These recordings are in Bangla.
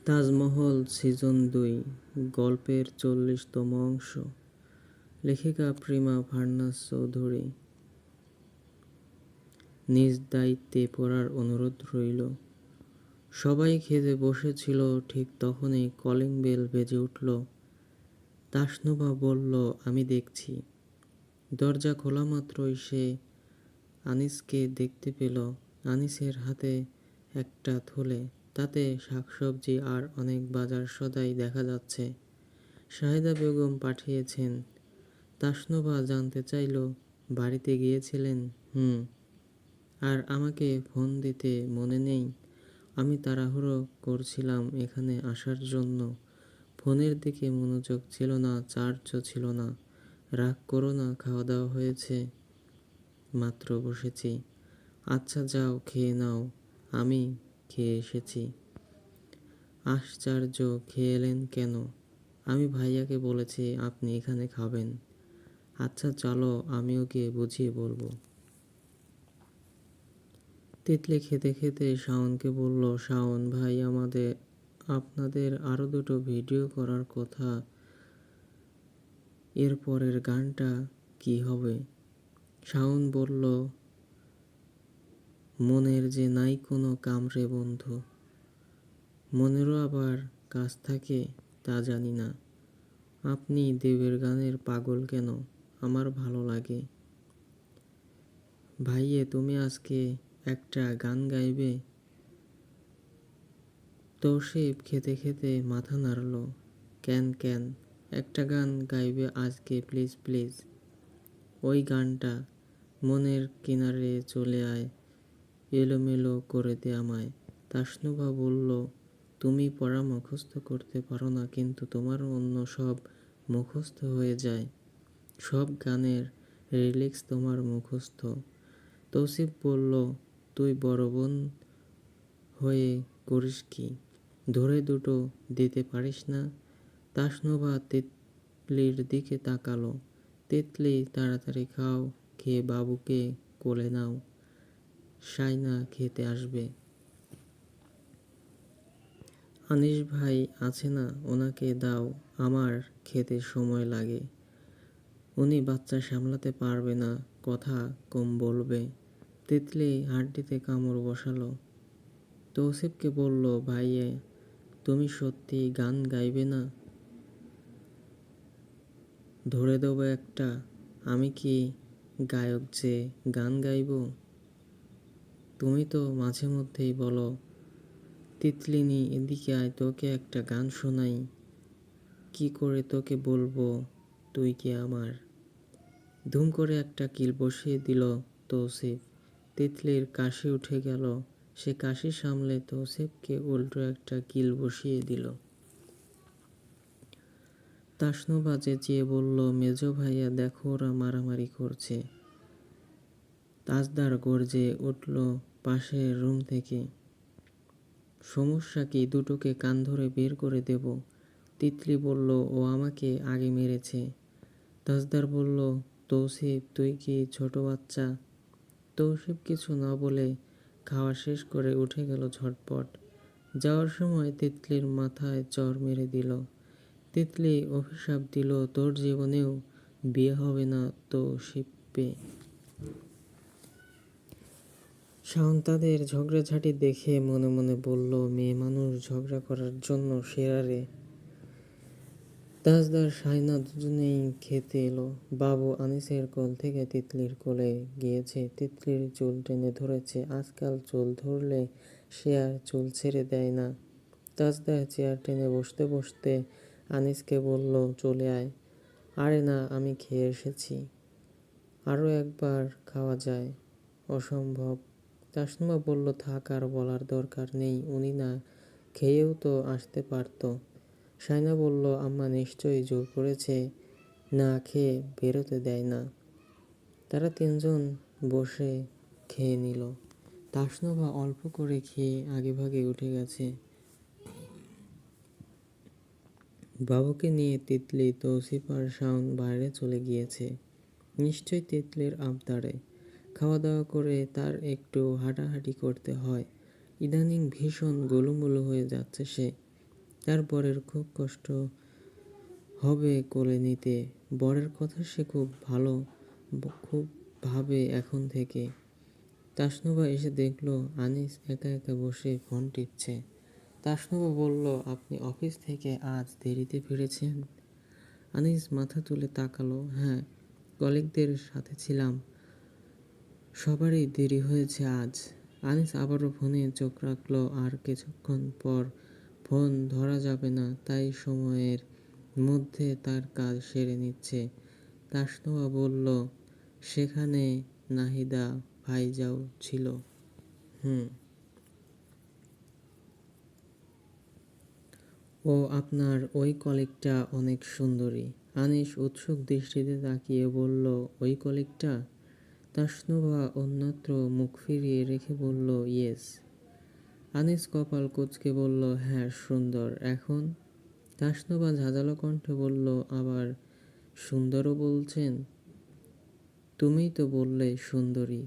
তাজমহল সিজন ২ গল্পের ৪০তম অংশ। লেখিকা প্রিমা ফার্নাস চৌধুরী। নিজ দায়িত্বে পড়ার অনুরোধ রইল। সবাই খেতে বসেছিল, ঠিক তখনই কলিং বেল বেজে উঠল। তাসনুভা বলল, আমি দেখছি। দরজা খোলা মাত্রই সে আনিসকে দেখতে পেল। আনিসের হাতে একটা থলে, তাতে শাকসবজি আর অনেক বাজার সদাই দেখা যাচ্ছে। শাহেদা বেগম পাঠিয়েছেন। তাসনুভা জানতে চাইল, বাড়িতে গিয়েছিলেন? আর আমাকে ফোন দিতে মনে নেই? আমি তাড়াহুড়ো করছিলাম এখানে আসার জন্য। ফোনের দিকে মনোযোগ ছিল না, চার্জও ছিল না। রাগ করো না, খাওয়া দাওয়া হয়েছে? মাত্র বসেছি। আচ্ছা যাও, খেয়ে নাও। আমি খেয়ে এসেছি। আশ্চর্য, খেয়ে এলেন কেন? আমি ভাইয়াকে বলেছি আপনি এখানে খাবেন। আচ্ছা চলো, আমি ওকে বুঝিয়ে বলবো। তিতলি খেতে খেতে শাওনকে বলল, শাওন ভাই, আপনাদের আরো দুটো ভিডিও করার কথা। এর পরের গানটা কি হবে? শাওন বলল, মনের যে নাই কোনো কামড়ে বন্ধু। মনেরও আবার কাজ থাকে, তা জানি না। আপনি দেবের গানের পাগল কেন? আমার ভালো লাগে। ভাইয়ে, তুমি আজকে একটা গান গাইবে? তৌসিফ খেতে খেতে মাথা নাড়ল। কেন একটা গান গাইবে আজকে, প্লিজ প্লিজ। ওই গানটা, মনের কিনারে চলে আয়, এলোমেলো করে দে আমায়। তাসনুভা বলল, তুমি পড়া মুখস্থ করতে পারো না, কিন্তু তোমার অন্য সব মুখস্থ হয়ে যায়। সব গানের লিরিক্স তোমার মুখস্থ। তৌসিফ বলল, তুই বড় বোন হয়ে করিস কি? ধরে দুটো দিতে পারিস না? তাসনুভা তিতলির দিকে তাকালো। তিতলি, তাড়াতাড়ি খাও, খেয়ে বাবুকে কোলে নাও। শাইনা খেতে আসবে। আনিস ভাই আছে না, ওনাকে দাও, আমার খেতে সময় লাগে। উনি বাচ্চা সামলাতে পারবে না, কথা কম বলবে। তিতলি হাড্ডিতে কামড় বসালো। তৌসিফকে বলল, ভাইয়ে, তুমি সত্যি গান গাইবে না? ধরে দেবো একটা। আমি কি গায়ক যে গান গাইব? তুমি তো মাঝে মধ্যেই বলো। তিতলিনি, এদিকে আয়, তোকে একটা গান শোনাই। কি করে তোকে বলবো, তুই কি আমার? ধুম করে একটা কিল বসিয়ে দিল তৌসিফ। তিতলির কাশি উঠে গেল। সে কাশি সামলে তৌসিফকে উল্টো একটা কিল বসিয়ে দিল। তাসনুভা চেঁচিয়ে বলল, মেজো ভাইয়া দেখো, ওরা মারামারি করছে। তাজদার গর্জে উঠল পাশের রুম থেকে। সমস্যা কি? দুটোকে কান ধরে বের করে দেব। তিতলি বলল, ও আমাকে আগে মেরেছে। তাজদার বলল, তৌসিফ তুই কি ছোট বাচ্চা? তৌসিফ কিছু না বলে খাওয়া শেষ করে উঠে গেল ঝটপট। যাওয়ার সময় তিতলির মাথায় চড় মেরে দিল। তিতলি অভিশাপ দিল, তোর জীবনেও বিয়ে হবে না তৌসিফে। শাওন তাদের ঝগড়াঝাটি দেখে মনে মনে বলল, মেয়ে মানুষ ঝগড়া করার জন্য সেরা রে। তাজদার শাইনা দুজনেই খেতে এলো। বাবু আনিসের কোল থেকে তিতলির কোলে গিয়েছে। তিতলির চুল টেনে ধরেছে। আজকাল চুল ধরলে সে আর চুল ছেড়ে দেয় না। তাজদার চেয়ার টেনে বসতে বসতে আনিসকে বলল, চলে আয়। আরে না, আমি খেয়ে এসেছি। আরও একবার খাওয়া যায়? অসম্ভব। তাসনুভা বলল, থাক, আর বলার দরকার নেই, উনি না খেয়েও তো আসতে পারত। শাইনা বলল, আম্মা নিশ্চয়ই জোর করেছে, না খেয়ে বেরোতে দেয় না। তারা তিনজন বসে খেয়ে নিল। তাসনুভা অল্প করে খেয়ে আগেভাগে উঠে গেছে। বাবুকে নিয়ে তিতলি, তৌসিফ আর শাওন বাইরে চলে গিয়েছে। নিশ্চয়ই তিতলির আবদারে। খাওয়া দাওয়া করে তার একটু হাঁটাহাঁটি করতে হয়। ইদানিং ভীষণ গোলুমোলু হয়ে যাচ্ছে সে। তার বরের খুব কষ্ট হবে কোলে নিতে। বরের কথা সে খুব ভাবে এখন থেকে। তাসনুভা এসে দেখলো আনিস একা একা বসে ফোন টিপছে। তাসনুভা বলল, আপনি অফিস থেকে আজ দেরিতে ফিরেছেন? আনিস মাথা তুলে তাকালো। হ্যাঁ, কলিগদের সাথে ছিলাম, সবারই দেরি হয়েছে আজ। আনিস আবারও ফোনে চোখ রাখলো। আর কিছুক্ষণ পর ফোন ধরা যাবে না, তাই সময়ের মধ্যে তার কাজ সেরে নিচ্ছে। তাসনুভা বলল, সেখানে নাহিদা ভাইজাও ছিল? হুম। ও আপনার ওই কলিগটা অনেক সুন্দরী। আনিস উৎসুক দৃষ্টিতে তাকিয়ে বলল, ওই কলিগটা? তাসনুভা অন্যত্র মুখ ফিরিয়ে রেখে বলল, ইয়েস। আনিস কপাল কুঁচকে বলল, হ্যাঁ সুন্দর। এখন? তাসনুভা ঝাঁঝালো কণ্ঠে বলল, আবার সুন্দরও বলছেন? তুমিই তো বললে সুন্দরী।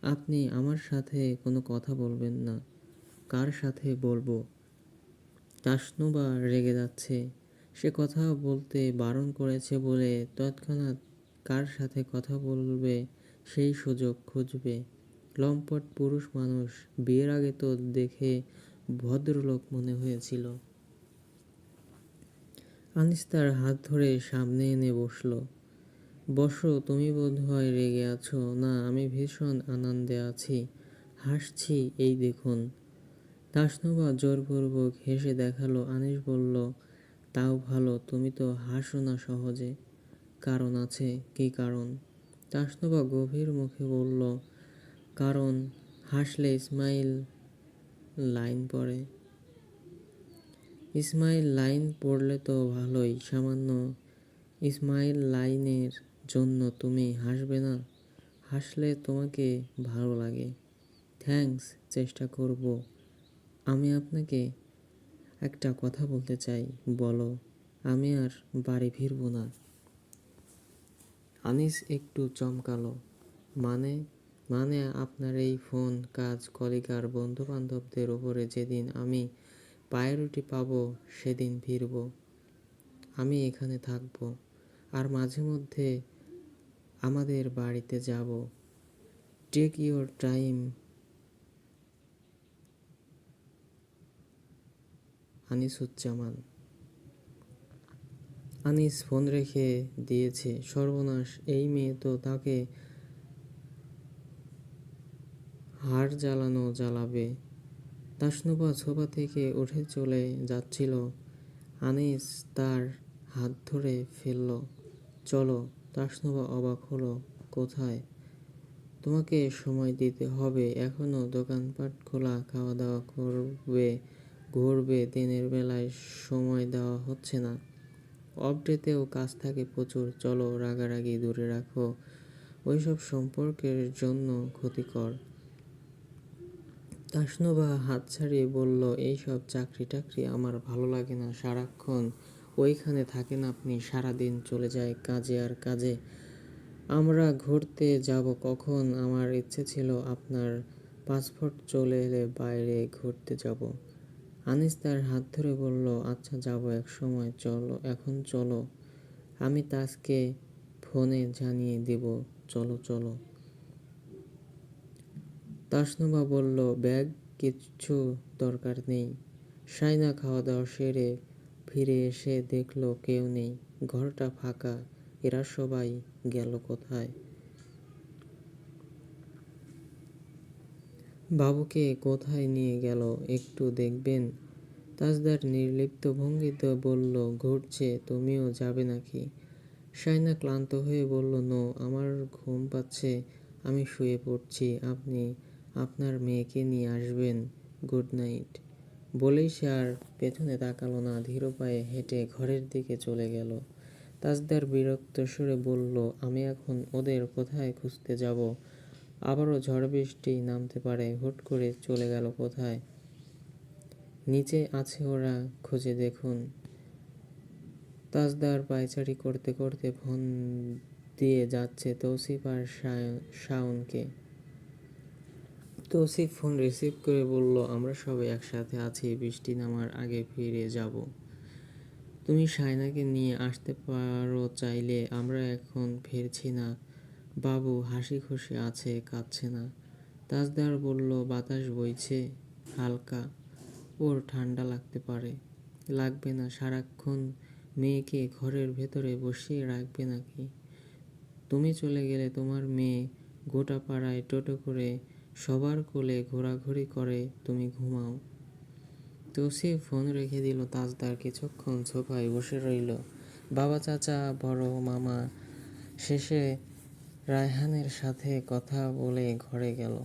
আপনি আমার সাথে কোনো কথা বলবেন না। কার সাথে বলবো? তাসনুভা রেগে যাচ্ছে। সে কথা বলতে বারণ করেছে বলে তৎক্ষণাৎ কার সাথে কথা বলবে সেই সুযোগ খুঁজবে। লম্পট পুরুষ মানুষ। বিয়ের আগে তো দেখে ভদ্রলোক মনে হয়েছিল। আনিস তার হাত ধরে সামনে এনে বসলো। বসো, তুমি বোধহয় রেগে আছো। না, আমি ভীষণ আনন্দে আছি, হাসছি, এই দেখুন। তাসনুভা জোরপূর্বক হেসে দেখালো। আনিস বলল, তাও ভালো, তুমি তো হাসো না সহজে। কারণ আছে। কী কারণ? তাসনুভা গভীর মুখে বলল, কারণ হাসলে স্মাইল লাইন পড়ে। স্মাইল লাইন পড়লে তো ভালোই, সামান্য স্মাইল লাইনের জন্য তুমি হাসবে না? হাসলে তোমাকে ভালো লাগে। থ্যাঙ্কস, চেষ্টা করব। আমি আপনাকে একটা কথা বলতে চাই। বলো। আমি আর বাড়ি ফিরব না। আনিস একটু চমকালো। মানে? মানে আপনার এই ফোন, কাজ, কলিগ আর বন্ধু বান্ধবদের উপরে যেদিন আমি প্রায়োরিটি পাবো সেদিন ফিরব। আমি এখানে থাকবো। আর মাঝে মধ্যে আমাদের বাড়িতে যাব। Take your time. Anisuzzaman. Anis phone রেখে দিয়েছে। সর্বনাশ, এই মেয়ে তো তাকে হাড় জ্বালানো জ্বালাবে। তাসনুভা সোফা থেকে উঠে চলে যাচ্ছিল। আনিস তার হাত ধরে ফেলল। চলো। তাসনুভা অবাক হলো। কোথায়? তোমাকে সময় দিতে হবে। এখনো দোকানপাট খোলা, খাওয়া দাওয়া করবে, ঘুরবে। দিনের বেলায় সময় দেওয়া হচ্ছে না। অফ ডেতেও কাজ থাকে প্রচুর। চলো, রাগারাগি দূরে রাখো, ওইসব সম্পর্কের জন্য ক্ষতিকর। তাসনুভা হাত ছাড়িয়ে বলল, এইসব চাকরি টাকরি আমার ভালো লাগে না। সারাক্ষণ ওইখানে থাকেন আপনি, সারাদিন চলে যায় কাজে আর কাজে। আমরা ঘুরতে যাব কখন? আমার ইচ্ছে ছিল আপনার পাসপোর্ট চলে এলে বাইরে ঘুরতে যাব। আনিস তার হাত ধরে বলল, আচ্ছা যাব এক সময়। চলো, এখন চলো। আমি তাজকে ফোনে জানিয়ে দেব। চলো চলো। তাসনুভা বলল, ব্যাগ কিচ্ছু দরকার নেই। সাইনা খাওয়া দাওয়া সেরে ফিরে এসে দেখলো কেউ নেই। ঘরটা ফাঁকা। এরা সবাই গেল কোথায়? বাবুকে কোথায় নিয়ে গেল একটু দেখবেন। তাজদার নির্লিপ্ত ভঙ্গিতে বলল, ঘুরছে, তুমিও যাবে নাকি? সাইনা ক্লান্ত হয়ে বলল, নো, আমার ঘুম পাচ্ছে, আমি শুয়ে পড়ছি। আপনি আপনার মেয়েকে নিয়ে আসবেন। Good night. বলেই সে আর পেছনে তাকালো না, ধীর পায়ে হেঁটে ঘরের দিকে চলে গেল। তাজদার বিরক্ত সুরে বলল, আমি এখন ওদের কোথায় খুঁজতে যাব? আবারও ঝড় বৃষ্টি নামতে পারে। হুট করে চলে গেল কোথায়? নিচে আছে ওরা, খুঁজে দেখুন। তাজদার পায়চারি করতে করতে ফোন দিয়ে যাচ্ছে তৌসিফ আর শাওনকে। তৌসিফ ফোন রিসিভ করে বলল, আমরা সবাই একসাথে আছি, বৃষ্টি নামার আগে ফিরে যাব। তুমি শায়নাকে নিয়ে আসতে পারো চাইলে, আমরা এখন ফিরছি না। বাবু হাসি খুশি আছে, কাঁদছে না। তাজদার বলল, বাতাস বইছে হালকা, ওর ঠান্ডা লাগতে পারে। লাগবে না, সারাক্ষণ মেয়েকে ঘরের ভেতরে বসিয়ে রাখবে নাকি? তুমি চলে গেলে তোমার মেয়ে গোটা পাড়ায় টোটো করে সবার কোলে ঘোরাঘুরি করে, তুমি ঘুমাও। তৌসিফ ফোন রেখে দিল। তাজদার কিছুক্ষণ সোফায় বসে রইল। বাবা, চাচা, বড় মামা শেষে রায়হানের সাথে কথা বলে ঘরে গেল।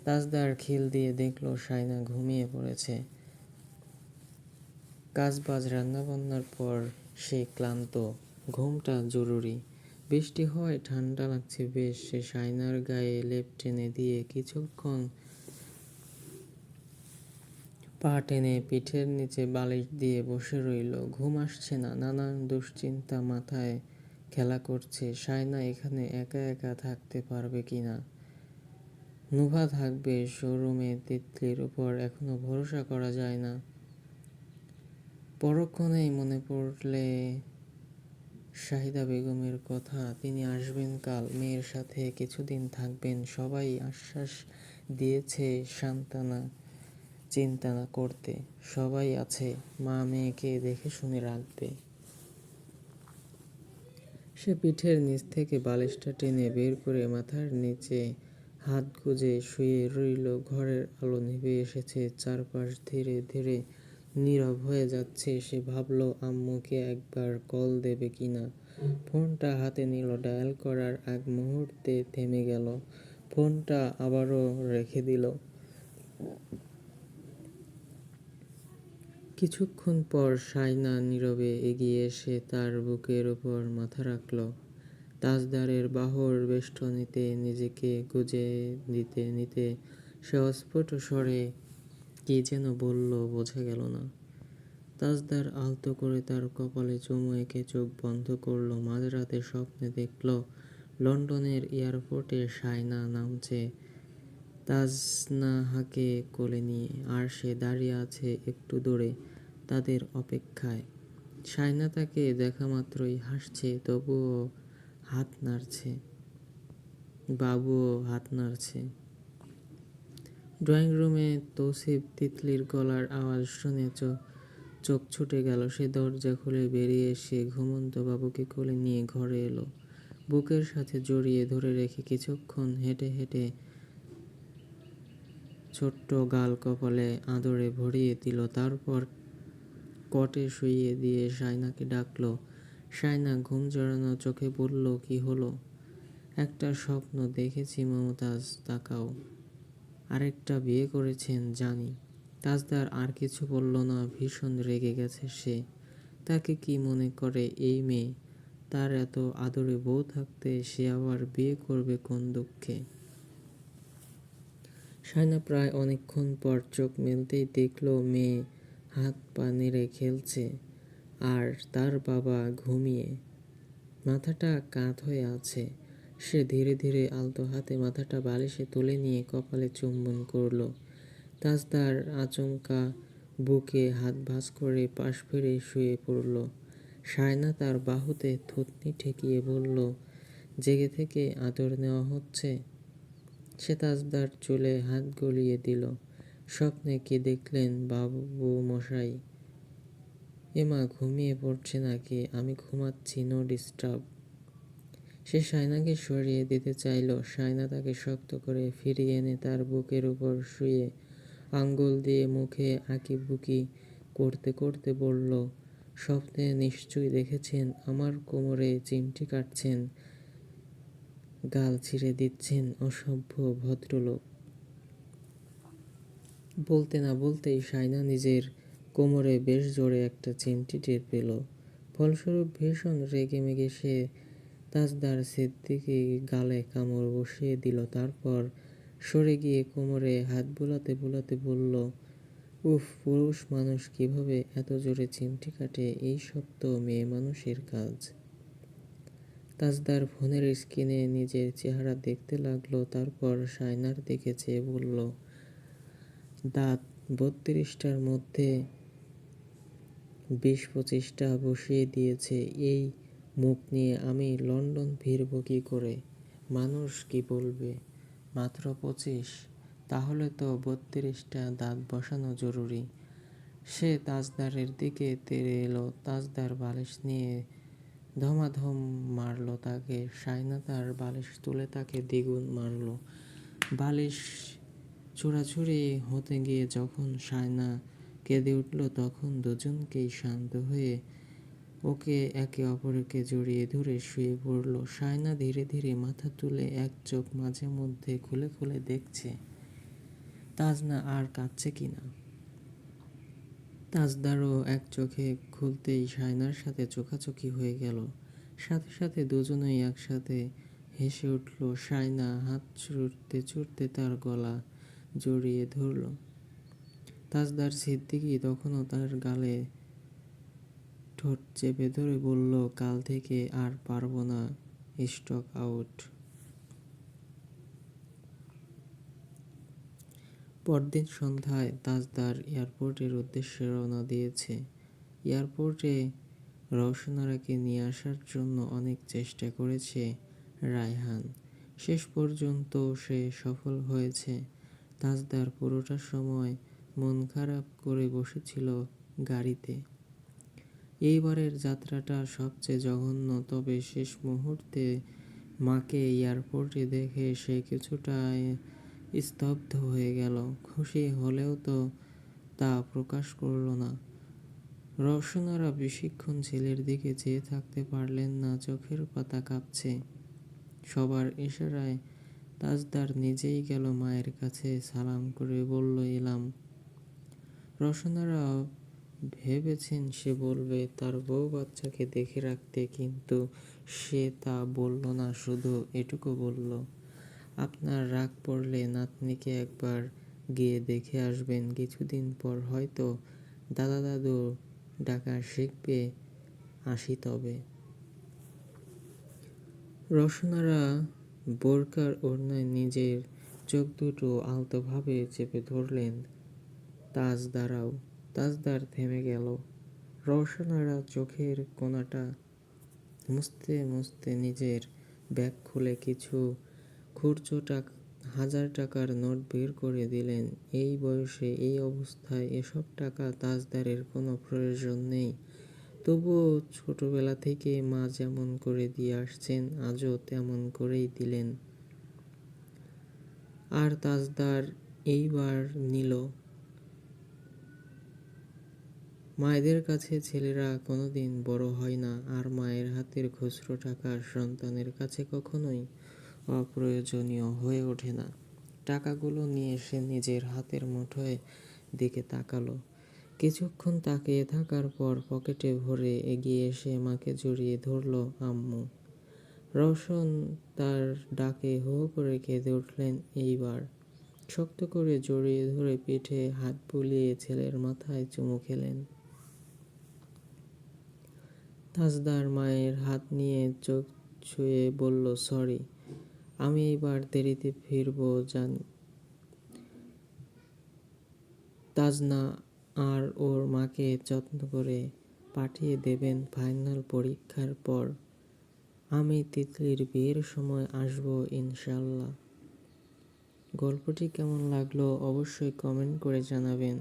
তাজদার খিল দিয়ে দেখল শায়না ঘুমিয়ে পড়েছে। কাজবাজ রান্নাবান্নার পর সে ক্লান্ত, ঘুমটা জরুরি। বৃষ্টি হওয়ায় ঠান্ডা লাগছে বেশ। সে শায়নার গায়ে লেপ টেনে দিয়ে কিছুক্ষণ পা টেনে পিঠের নিচে বালিশ দিয়ে বসে রইল। ঘুম আসছে না, নানান দুশ্চিন্তা মাথায় খেলা করছে। শায়না এখানে একা একা থাকতে পারবে কিনা? নুভা থাকবে শোরুমে, তিতলির উপর এখনো ভরসা করা যায় না। পরক্ষণেই মনে পড়লে শাহিদা বেগমের কথা, তিনি আসবেন কাল, মেয়ের সাথে কিছুদিন থাকবেন। সবাই আশ্বাস দিয়েছে সান্ত্বনা চিন্তা না করতে, সবাই আছে, মা মেয়েকে দেখে শুনে রাখবে। সে পিঠের নিচ থেকে বালিশটা টেনে বের করে মাথার নিচে হাত গুজে শুয়ে রইল। ঘরের আলো নিভে এসেছে, চারপাশ ধীরে ধীরে নীরব হয়ে যাচ্ছে। সে ভাবল, আম্মুকে একবার কল দেবে কিনা। ফোনটা হাতে নিল, ডায়াল করার আগ মুহূর্তে থেমে গেল। ফোনটা আবারও রেখে দিল। কিছুক্ষণ পর শায়না নীরবে এগিয়ে এসে তার বুকের উপর মাথা রাখল। তাজদারের বাহুর বেষ্টনীতে নিজেকে গুজে দিতে নিতে সে অস্ফুট স্বরে কি যেন বলল, বোঝা গেল না। তাজদার আলতো করে তার কপালে চুমু এঁকে চোখ বন্ধ করল। মাঝরাতে স্বপ্নে দেখল লন্ডনের এয়ারপোর্টে শায়না নামছে তাজনাহাকে কোলে নিয়ে, আর সে দাঁড়িয়ে আছে একটু দূরে তাদের অপেক্ষায়। শায়না তাকে দেখা মাত্রই হাসছে, তবুও হাত নাড়ছে। বাবুও হাত নাড়ছে। ড্রয়িং রুমে তৌসিফ তিতলির গলার আওয়াজ শুনে চোখ ছুটে গেল। সে দরজা খুলে বেরিয়ে এসে ঘুমন্ত বাবুকে কোলে নিয়ে ঘরে এলো। বুকের সাথে জড়িয়ে ধরে রেখে কিছুক্ষণ হেঁটে হেঁটে ছোট্ট গাল কপালে আদরে ভরিয়ে দিল। তারপর কটে শুইয়ে দিয়ে শায়নাকে ডাকল। শায়না ঘুম জড়ানো চোখে বলল, কি হলো? একটা স্বপ্ন দেখেছি মমতাজ, তাকাও। আরেকটা বিয়ে করেছেন জানি। তাজদার আর কিছু বলল না। ভীষণ রেগে গেছে সে। তাকে কি মনে করে এই মেয়ে? তার এত আদরে বউ থাকতে সে আবার বিয়ে করবে কোন দুঃখে? শায়না প্রায় অনেকক্ষণ পর চোখ মেলতেই দেখল মেয়ে হাত পা নেড়ে খেলছে, আর তার বাবা ঘুমিয়ে মাথাটা কাত হয়ে আছে। সে ধীরে ধীরে আলতো হাতে মাথাটা বালিশে তুলে নিয়ে কপালে চুম্বন করল। তাজদার আচমকা বুকে হাত ভাঁজ করে পাশ ফিরে শুয়ে পড়ল। শায়না তার বাহুতে থুতনি ঠেকিয়ে বলল, জেগে থেকে আদর নেওয়া হচ্ছে? সে তাজদার চুলে হাত গলিয়ে দিল। স্বপ্নে কি দেখলেন বাবু মশাই? এমা ঘুমিয়ে পড়ছে নাকি? আমি ঘুমাচ্ছি, নো ডিস্টার্ব। সে শায়নাকে সরিয়ে দিতে চাইল। শায়না তাকে শক্ত করে ফিরিয়ে এনে তার বুকের উপর শুয়ে আঙ্গুল দিয়ে মুখে আঁকিবুকি করতে করতে বলল, স্বপ্নে নিশ্চয়ই দেখেছেন আমার কোমরে চিমটি কাটছেন, গাল ছিঁড়ে দিচ্ছেন, অসভ্য ভদ্রলোক। বলতে না বলতেই শায়না নিজের কোমরে বেশ জোরে একটা চিমটি টের পেল। ফলস্বরূপ ভীষণ রেগেমেগে সে তাজদার সিদ্দিকী গালে কামড় বসিয়ে দিল। তারপর সরে গিয়ে কোমরে হাত বুলাতে বুলাতে বলল, উফ, পুরুষ মানুষ কিভাবে এত জোরে চিমটি কাটে? এই সব তো মেয়ে মানুষের কাজ। তাজদার ফোনের স্ক্রিনে নিজের চেহারা দেখতে লাগলো। তারপর শায়নার দিকে চেয়ে বলল, দাঁত ৩২টার মধ্যে ২০-২৫টা বসিয়ে দিয়েছে। এই মুখ নিয়ে আমি লন্ডন ফিরব কী করে? মানুষ কি বলবে? মাত্র ২৫? তাহলে তো ৩২টা দাঁত বসানো জরুরি। সে তাজদারের দিকে তেড়ে এলো। তাজদার বালিশ নিয়ে ধমাধম মারল তাকে। শায়না তার বালিশ তুলে তাকে দ্বিগুণ মারল। বালিশ ছোড়াছুড়ি হতে গিয়ে যখন শায়না কেঁদে উঠল, তখন দুজনকেই শান্ত হয়ে ওকে একে অপরকে জড়িয়ে ধরে শুয়ে পড়ল। শায়না ধীরে ধীরে মাথা তুলে এক চোখ মাঝে মধ্যে খুলে খুলে দেখছে তাজনা আর কাঁদছে কিনা। তাজদারও এক চোখে খুলতেই শায়নার সাথে চোখাচোখি হয়ে গেল। সাথে সাথে দুজনেই একসাথে হেসে উঠল। শায়না হাত ছুড়তে ছুড়তে তার গলা জড়িয়ে ধরল। তাজদার সিদ্দিকী তখনও তার গালে ঠোঁট চেপে ধরে বলল, কাল থেকে আর পারবো না, স্টক আউট। পরদিন সন্ধ্যায় তাজদার এয়ারপোর্টের উদ্দেশ্যে রওনা দিয়েছে। এয়ারপোর্টে রওশনারাকে নিয়ে আসার জন্য অনেক চেষ্টা করেছে রায়হান। শেষ পর্যন্ত সে সফল হয়েছে। তাজদার পুরোটা সময় মন খারাপ করে বসেছিল গাড়িতে। এইবারের যাত্রাটা সবচেয়ে জঘন্য। তবে শেষ মুহূর্তে মাকে এয়ারপোর্টে দেখে সে কিছুটা স্তব্ধ হয়ে গেল। খুশি হলেও তো তা প্রকাশ করল না। রওশনারা বেশিক্ষণ ছেলের দিকে চেয়ে থাকতে পারলেন না। চোখের পাতা কাঁপছে। সবার ইশারায় তাজদার নিজেই গেল মায়ের কাছে, সালাম করে বলল, এলাম। রওশনারা ভেবেছেন সে বলবে তার বউ বাচ্চাকে দেখে রাখতে, কিন্তু সে তা বলল না। শুধু এটুকু বলল, আপনার রাগ পড়লে নাতনিকে একবার গিয়ে দেখে আসবেন। কিছুদিন পর হয়তো দাদা দাদু ডাকা শিখবে। আসি তবে। রওশনারা বোরকার ওড়নায় নিজের চোখ দুটো আলতোভাবে চেপে ধরলেন। দাঁড়াও। তাজদার থেমে গেল। রওশনারা চোখের কোণাটা মুছতে মুছতে নিজের ব্যাগ খুলে কিছু খুচরো ১,০০০ টাকার নোট বের করে দিলেন। এই বয়সে, এই অবস্থায় এসব টাকা তাজদারের কোনো প্রয়োজন নেই। তবুও ছোটবেলা থেকে মা যেমন করে দিয়ে আসছেন, আজও তেমন করেই দিলেন। আর তাজদার এইবার নিল। মায়েদের কাছে ছেলেরা কোনোদিন বড় হয় না, আর মায়ের হাতের খুচরো টাকা সন্তানের কাছে কখনোই অপ্রয়োজনীয় হয়ে ওঠে না। টাকাগুলো নিয়ে সে নিজের হাতের মুঠোয় দিকে তাকালো। কিছুক্ষণ তাকিয়ে থাকার পর পকেটে ভরে এগিয়ে এসে মাকে জড়িয়ে ধরল আম্মু। রওশন তার ডাকে হো হো করে কেঁদে উঠলেন। এইবার শক্ত করে জড়িয়ে ধরে পিঠে হাত বুলিয়ে ছেলের মাথায় চুমু খেলেন। তাজদার মায়ের হাত নিয়ে চোখ ছুঁয়ে বলল, সরি, আমি এইবার দেরিতে ফিরবো জানি। তাজনা আর ওর মাকে যত্ন করে পাঠিয়ে দেবেন ফাইনাল পরীক্ষার পর। আমি তিতলির বিয়ের সময় আসবো ইনশাল্লাহ। গল্পটি কেমন লাগলো অবশ্যই কমেন্ট করে জানাবেন।